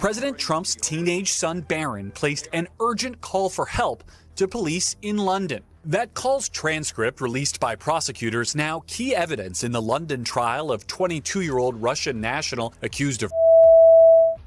President Trump's teenage son Barron placed an urgent call for help to police in London. That call's transcript, released by prosecutors, now key evidence in the London trial of 22-year-old Russian national accused of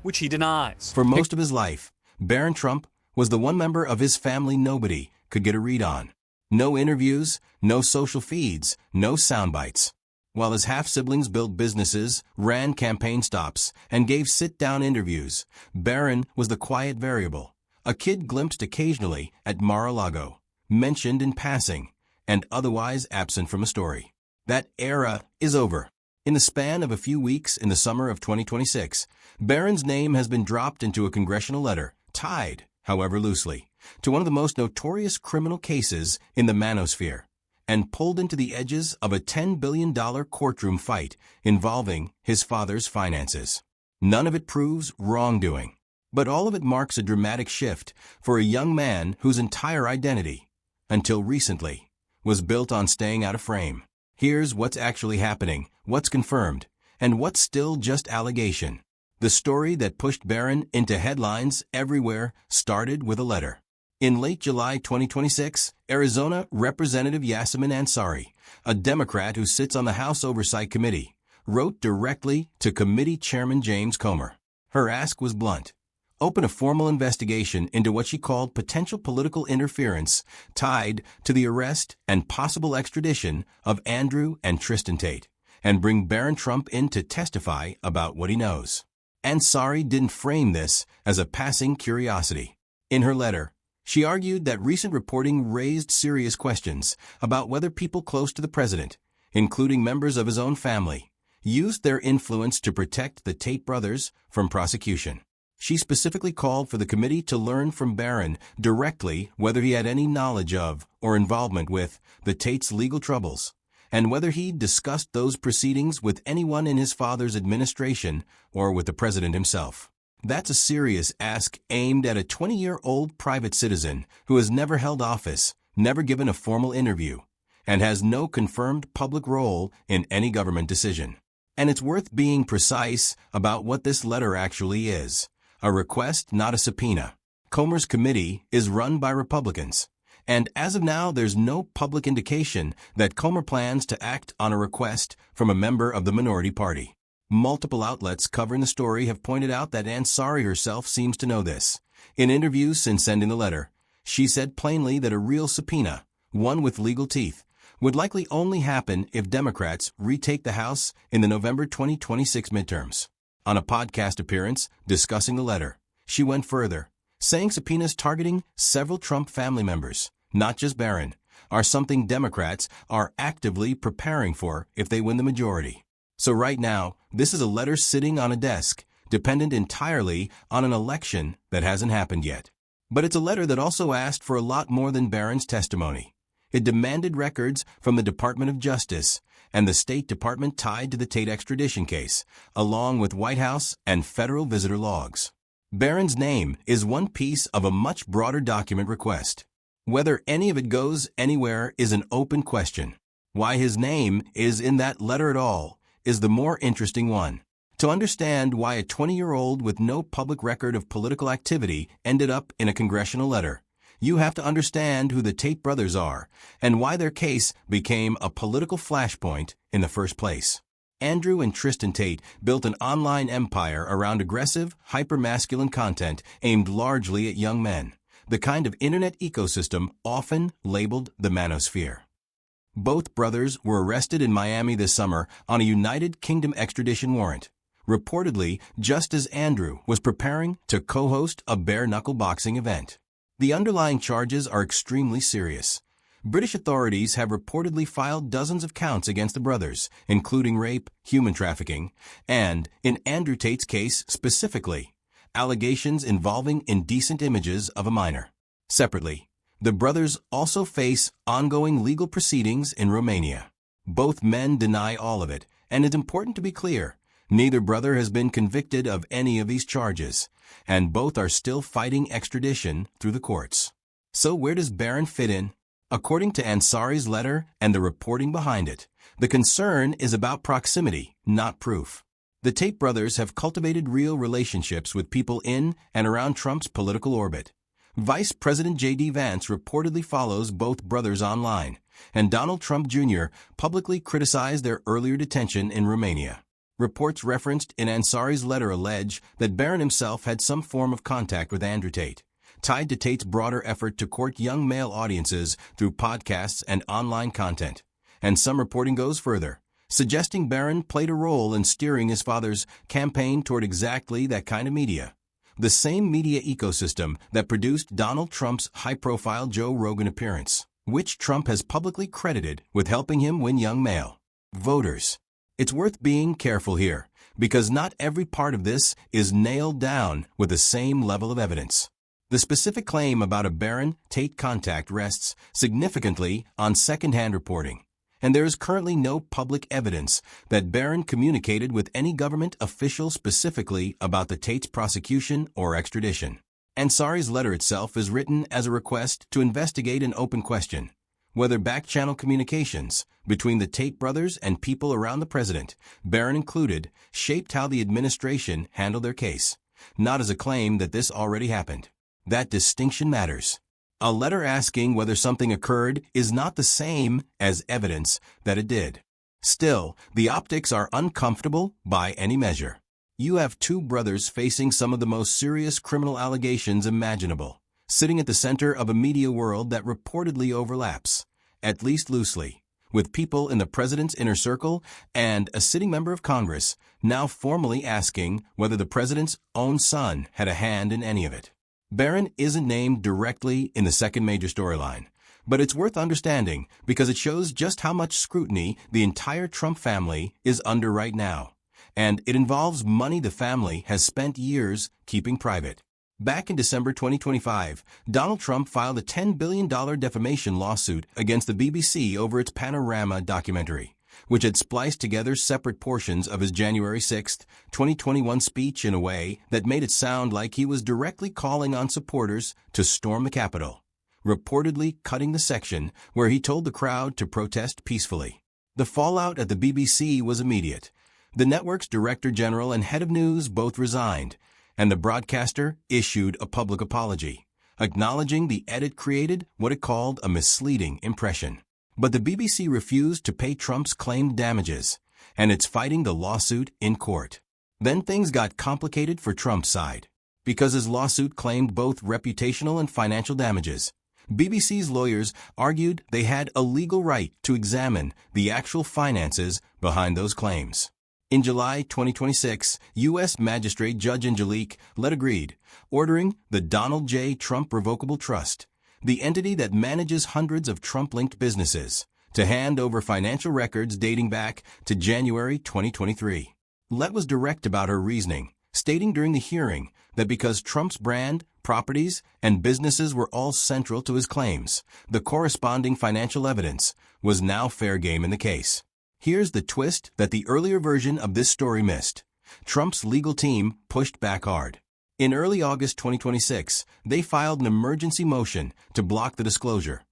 which he denies. For most of his life, Barron Trump was the one member of his family nobody could get a read on. No interviews, no social feeds, no sound bites. While his half-siblings built businesses, ran campaign stops, and gave sit-down interviews, Barron was the quiet variable, a kid glimpsed occasionally at Mar-a-Lago, mentioned in passing, and otherwise absent from a story. That era is over. In the span of a few weeks in the summer of 2026, Barron's name has been dropped into a congressional letter, tied, however loosely, to one of the most notorious criminal cases in the manosphere, and pulled into the edges of a $10 billion courtroom fight involving his father's finances. None of it proves wrongdoing, but all of it marks a dramatic shift for a young man whose entire identity, until recently, was built on staying out of frame. Here's what's actually happening, what's confirmed, and what's still just allegation. The story that pushed Barron into headlines everywhere started with a letter. In late July 2026, Arizona Representative Yasemin Ansari, a Democrat who sits on the House Oversight Committee, wrote directly to Committee Chairman James Comer. Her ask was blunt. Open a formal investigation into what she called potential political interference tied to the arrest and possible extradition of Andrew and Tristan Tate, and bring Barron Trump in to testify about what he knows. Ansari didn't frame this as a passing curiosity. In her letter, she argued that recent reporting raised serious questions about whether people close to the president, including members of his own family, used their influence to protect the Tate brothers from prosecution. She specifically called for the committee to learn from Barron directly whether he had any knowledge of or involvement with the Tates' legal troubles, and whether he discussed those proceedings with anyone in his father's administration or with the president himself. That's a serious ask aimed at a 20-year-old private citizen who has never held office, never given a formal interview, and has no confirmed public role in any government decision. And it's worth being precise about what this letter actually is. A request, not a subpoena. Comer's committee is run by Republicans, and as of now, there's no public indication that Comer plans to act on a request from a member of the minority party. Multiple outlets covering the story have pointed out that Ansari herself seems to know this. In interviews since sending the letter, she said plainly that a real subpoena, one with legal teeth, would likely only happen if Democrats retake the House in the November 2026 midterms. On a podcast appearance discussing the letter, she went further, saying subpoenas targeting several Trump family members, not just Barron, are something Democrats are actively preparing for if they win the majority. So right now, this is a letter sitting on a desk, dependent entirely on an election that hasn't happened yet. But it's a letter that also asked for a lot more than Barron's testimony. It demanded records from the Department of Justice and the State Department tied to the Tate extradition case, along with White House and federal visitor logs. Barron's name is one piece of a much broader document request. Whether any of it goes anywhere is an open question. Why his name is in that letter at all is the more interesting one. To understand why a 20-year-old with no public record of political activity ended up in a congressional letter, you have to understand who the Tate brothers are and why their case became a political flashpoint in the first place. Andrew and Tristan Tate built an online empire around aggressive, hyper-masculine content aimed largely at young men, the kind of internet ecosystem often labeled the manosphere. Both brothers were arrested in Miami this summer on a United Kingdom extradition warrant, reportedly just as Andrew was preparing to co-host a bare-knuckle boxing event. The underlying charges are extremely serious. British authorities have reportedly filed dozens of counts against the brothers, including rape, human trafficking, and, in Andrew Tate's case specifically, allegations involving indecent images of a minor. Separately, the brothers also face ongoing legal proceedings in Romania. Both men deny all of it, and it's important to be clear, neither brother has been convicted of any of these charges, and both are still fighting extradition through the courts. So where does Barron fit in? According to Ansari's letter and the reporting behind it, the concern is about proximity, not proof. The Tate brothers have cultivated real relationships with people in and around Trump's political orbit. Vice President J.D. Vance reportedly follows both brothers online, and Donald Trump Jr. publicly criticized their earlier detention in Romania. Reports referenced in Ansari's letter allege that Barron himself had some form of contact with Andrew Tate, tied to Tate's broader effort to court young male audiences through podcasts and online content. And some reporting goes further, suggesting Barron played a role in steering his father's campaign toward exactly that kind of media. The same media ecosystem that produced Donald Trump's high-profile Joe Rogan appearance, which Trump has publicly credited with helping him win young male voters. It's worth being careful here, because not every part of this is nailed down with the same level of evidence. The specific claim about a Barron-Tate contact rests significantly on second-hand reporting, and there is currently no public evidence that Barron communicated with any government official specifically about the Tate's prosecution or extradition. Ansari's letter itself is written as a request to investigate an open question, whether back-channel communications between the Tate brothers and people around the president, Barron included, shaped how the administration handled their case, not as a claim that this already happened. That distinction matters. A letter asking whether something occurred is not the same as evidence that it did. Still, the optics are uncomfortable by any measure. You have two brothers facing some of the most serious criminal allegations imaginable, sitting at the center of a media world that reportedly overlaps, at least loosely, with people in the president's inner circle and a sitting member of Congress now formally asking whether the president's own son had a hand in any of it. Barron isn't named directly in the second major storyline, but it's worth understanding because it shows just how much scrutiny the entire Trump family is under right now, and it involves money the family has spent years keeping private. Back in December 2025, Donald Trump filed a $10 billion defamation lawsuit against the BBC over its Panorama documentary, which had spliced together separate portions of his January 6, 2021 speech in a way that made it sound like he was directly calling on supporters to storm the Capitol, reportedly cutting the section where he told the crowd to protest peacefully. The fallout at the BBC was immediate. The network's director general and head of news both resigned, and the broadcaster issued a public apology, acknowledging the edit created what it called a misleading impression. But the BBC refused to pay Trump's claimed damages, and it's fighting the lawsuit in court. Then things got complicated for Trump's side, because his lawsuit claimed both reputational and financial damages. BBC's lawyers argued they had a legal right to examine the actual finances behind those claims. In July 2026, U.S. Magistrate Judge Angelique Lett agreed, ordering the Donald J. Trump Revocable Trust, the entity that manages hundreds of Trump-linked businesses, to hand over financial records dating back to January 2023. Lett was direct about her reasoning, stating during the hearing that because Trump's brand, properties, and businesses were all central to his claims, the corresponding financial evidence was now fair game in the case. Here's the twist that the earlier version of this story missed. Trump's legal team pushed back hard. In early August 2026, they filed an emergency motion to block the disclosure,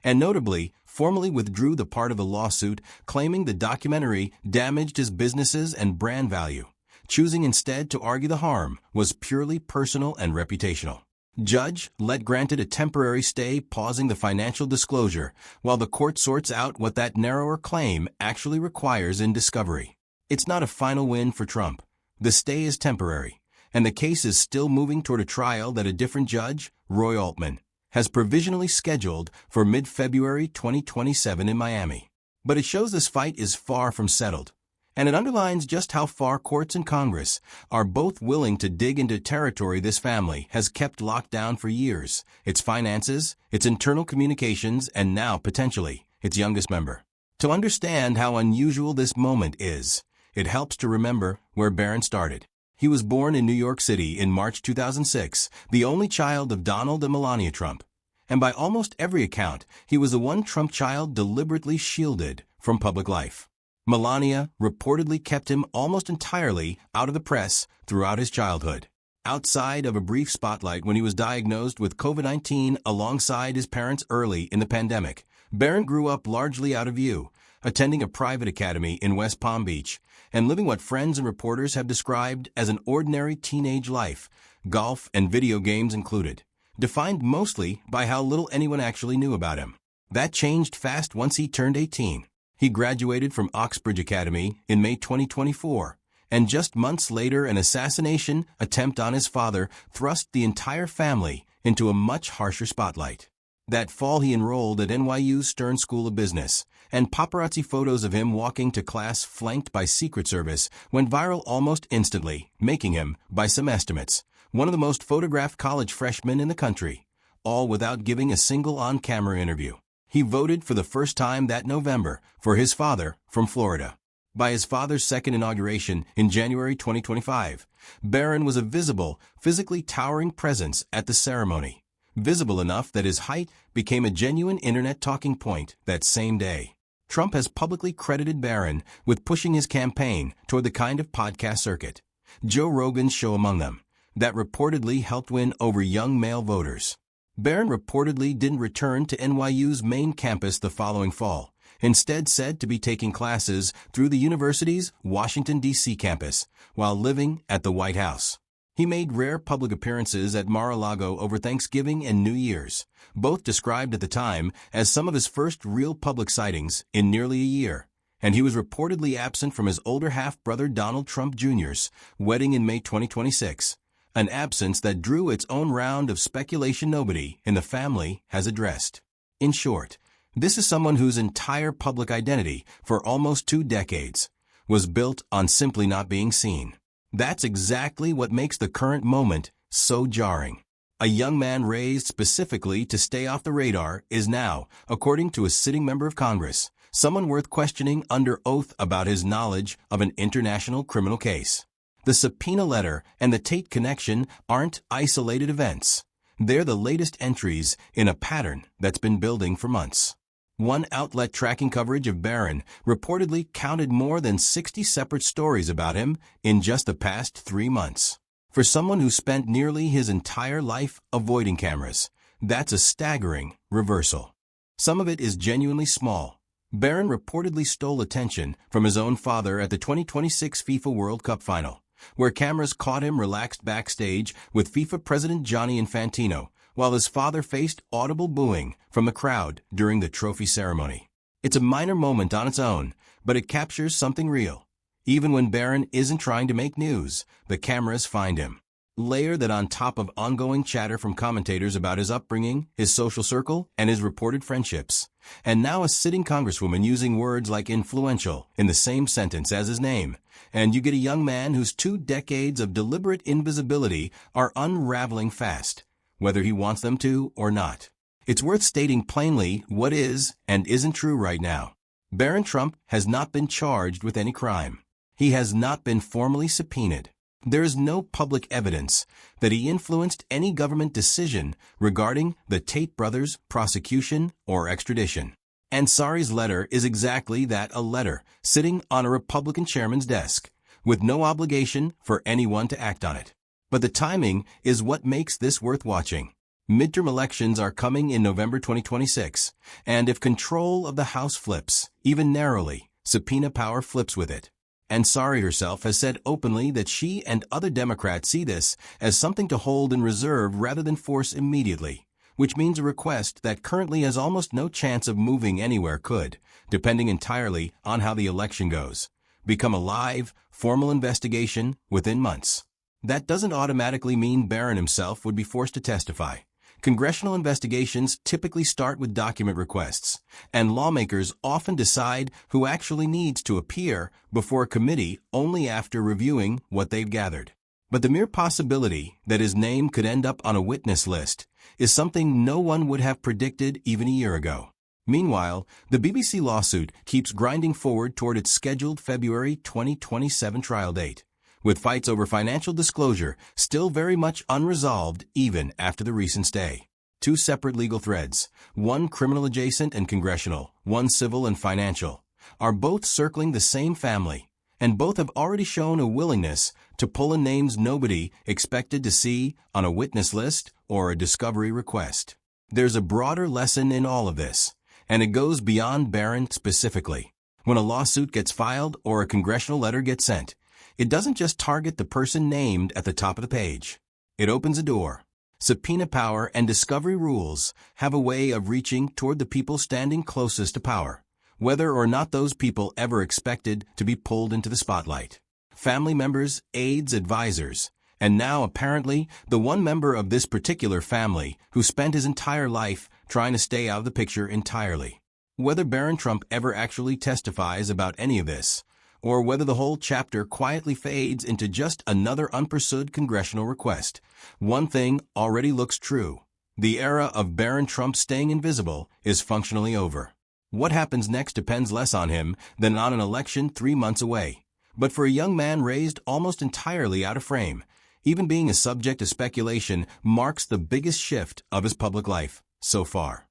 and notably, formally withdrew the part of the lawsuit claiming the documentary damaged his businesses and brand value, choosing instead to argue the harm was purely personal and reputational. Judge Lett granted a temporary stay pausing the financial disclosure while the court sorts out what that narrower claim actually requires in discovery. It's not a final win for Trump. The stay is temporary, and the case is still moving toward a trial that a different judge, Roy Altman, has provisionally scheduled for mid-February 2027 in Miami. But it shows this fight is far from settled, and it underlines just how far courts and Congress are both willing to dig into territory this family has kept locked down for years, its finances, its internal communications, and now, potentially, its youngest member. To understand how unusual this moment is, it helps to remember where Barron started. He was born in New York City in March 2006, the only child of Donald and Melania Trump. And by almost every account, he was the one Trump child deliberately shielded from public life. Melania reportedly kept him almost entirely out of the press throughout his childhood. Outside of a brief spotlight when he was diagnosed with COVID-19 alongside his parents early in the pandemic, Barron grew up largely out of view, attending a private academy in West Palm Beach and living what friends and reporters have described as an ordinary teenage life, golf and video games included, defined mostly by how little anyone actually knew about him. That changed fast once he turned 18. He graduated from Oxbridge Academy in May 2024, and just months later an assassination attempt on his father thrust the entire family into a much harsher spotlight. That fall he enrolled at NYU's Stern School of Business, and paparazzi photos of him walking to class flanked by Secret Service went viral almost instantly, making him, by some estimates, one of the most photographed college freshmen in the country, all without giving a single on-camera interview. He voted for the first time that November for his father from Florida. By his father's second inauguration in January 2025, Barron was a visible, physically towering presence at the ceremony, visible enough that his height became a genuine internet talking point that same day. Trump has publicly credited Barron with pushing his campaign toward the kind of podcast circuit, Joe Rogan's show among them, that reportedly helped win over young male voters. Barron reportedly didn't return to NYU's main campus the following fall, instead said to be taking classes through the university's Washington, D.C. campus while living at the White House. He made rare public appearances at Mar-a-Lago over Thanksgiving and New Year's, both described at the time as some of his first real public sightings in nearly a year, and he was reportedly absent from his older half-brother Donald Trump Jr.'s wedding in May 2026. An absence that drew its own round of speculation nobody in the family has addressed. In short, this is someone whose entire public identity for almost 2 decades was built on simply not being seen. That's exactly what makes the current moment so jarring. A young man raised specifically to stay off the radar is now, according to a sitting member of Congress, someone worth questioning under oath about his knowledge of an international criminal case. The subpoena letter and the Tate connection aren't isolated events. They're the latest entries in a pattern that's been building for months. One outlet tracking coverage of Barron reportedly counted more than 60 separate stories about him in just the past 3 months. For someone who spent nearly his entire life avoiding cameras, that's a staggering reversal. Some of it is genuinely small. Barron reportedly stole attention from his own father at the 2026 FIFA World Cup final, where cameras caught him relaxed backstage with FIFA President Gianni Infantino, while his father faced audible booing from the crowd during the trophy ceremony. It's a minor moment on its own, but it captures something real. Even when Barron isn't trying to make news, the cameras find him. Layer that on top of ongoing chatter from commentators about his upbringing, his social circle, and his reported friendships. And now a sitting congresswoman using words like influential in the same sentence as his name. And you get a young man whose 2 decades of deliberate invisibility are unraveling fast, whether he wants them to or not. It's worth stating plainly what is and isn't true right now. Barron Trump has not been charged with any crime. He has not been formally subpoenaed. There is no public evidence that he influenced any government decision regarding the Tate brothers' prosecution or extradition. Ansari's letter is exactly that, a letter sitting on a Republican chairman's desk, with no obligation for anyone to act on it. But the timing is what makes this worth watching. Midterm elections are coming in November 2026, and if control of the House flips, even narrowly, subpoena power flips with it. Ansari herself has said openly that she and other Democrats see this as something to hold in reserve rather than force immediately, which means a request that currently has almost no chance of moving anywhere could, depending entirely on how the election goes, become a live, formal investigation within months. That doesn't automatically mean Barron himself would be forced to testify. Congressional investigations typically start with document requests, and lawmakers often decide who actually needs to appear before a committee only after reviewing what they've gathered. But the mere possibility that his name could end up on a witness list is something no one would have predicted even a year ago. Meanwhile, the BBC lawsuit keeps grinding forward toward its scheduled February 2027 trial date, with fights over financial disclosure still very much unresolved even after the recent stay. 2 separate legal threads, one criminal adjacent and congressional, one civil and financial, are both circling the same family, and both have already shown a willingness to pull in names nobody expected to see on a witness list or a discovery request. There's a broader lesson in all of this, and it goes beyond Barron specifically. When a lawsuit gets filed or a congressional letter gets sent, it doesn't just target the person named at the top of the page. It opens a door. Subpoena power and discovery rules have a way of reaching toward the people standing closest to power, whether or not those people ever expected to be pulled into the spotlight. Family members, aides, advisors, and now apparently the one member of this particular family who spent his entire life trying to stay out of the picture entirely. Whether Barron Trump ever actually testifies about any of this, or whether the whole chapter quietly fades into just another unpursued congressional request, one thing already looks true. The era of Barron Trump staying invisible is functionally over. What happens next depends less on him than on an election 3 months away. But for a young man raised almost entirely out of frame, even being a subject of speculation marks the biggest shift of his public life so far.